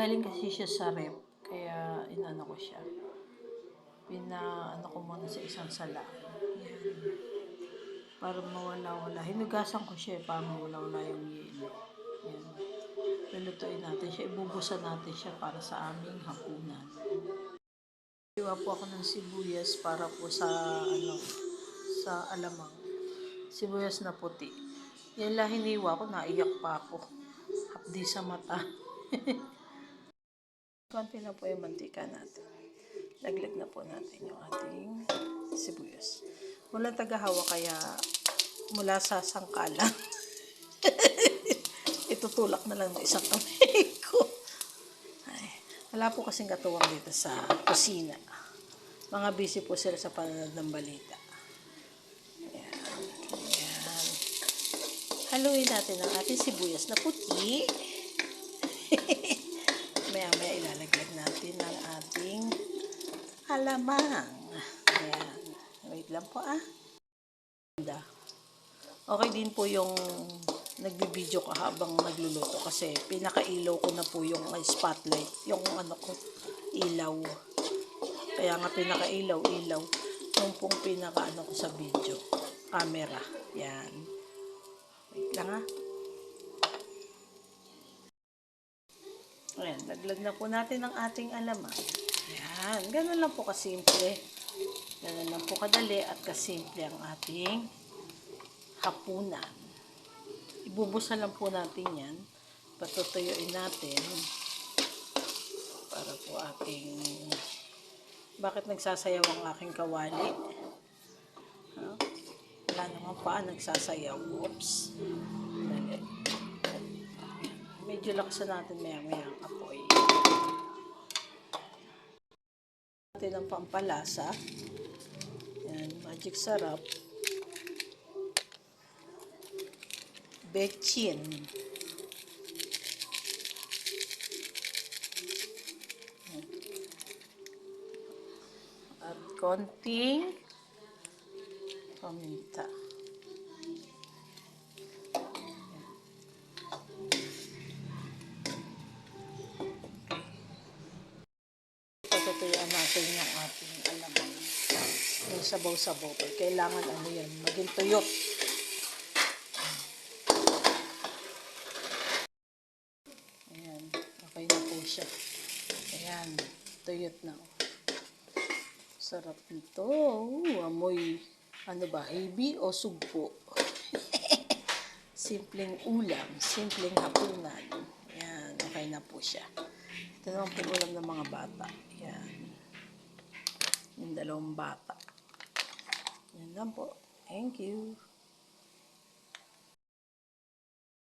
Galing kasi siya sa rep, kaya inano ko siya. Pinaano ko muna sa isang sala. Yan. Para mawala-wala. Hinugasan ko siya para mawala-wala yung yelo. Yan. Lulutuin natin siya. Ibubusan natin siya para sa aming hapunan. Iwa po ako ng sibuyas para po sa sa alamang. Sibuyas na puti. Yan lang hiniwa ko, naiyak pa ako. Hapdi sa mata. Konti na po yung mantika natin. Laglag na po natin yung ating sibuyas. Walang tagahawa kaya mula sa sangkalan. Itutulak na lang ng isang kamay ko. Ay, wala po kasing katuwang dito sa kusina. Mga busy po sila sa panonood ng balita. Ayan. Ayan. Haluin natin ang ating sibuyas na puti. Maya-maya ilalaglag natin ang ating alamang. Ayan. Wait lang po Okay din po yung nagbibideo ko habang nagluluto kasi pinakailaw ko na po yung spotlight, yung ko, ilaw. Kaya nga pinakailaw yung pong pinakaano ko sa video, camera. Yan. Wait lang Ayan, laglag na po natin ang ating alamang. Ayan, ganun lang po kasimple. Ganun lang po kadali at kasimple ang ating hapunan. Ibubusan lang po natin yan. Patutuyuin natin para po ating... Bakit nagsasayaw ang aking kawali? Wala naman pa nagsasayaw. Oops. Dali. Medyo laksan natin maya-maya ang apoy. Natin ang pampalasa. Yan, magic sarap. Bechin. At konting paminta. Patutuyuan natin yung ating alamang. Yung sabaw-sabaw. Kailangan yan, maging tuyot. Ayan, okay na po siya. Ayan, tuyot na. Sarap nito. Amoy, heavy o sugpo. Simpleng ulam, simpleng hapunan. Ayan, okay na po siya. Ito naman po ulam ng mga bata. Ayan. Yung 2 bata. Yan lang po. Thank you.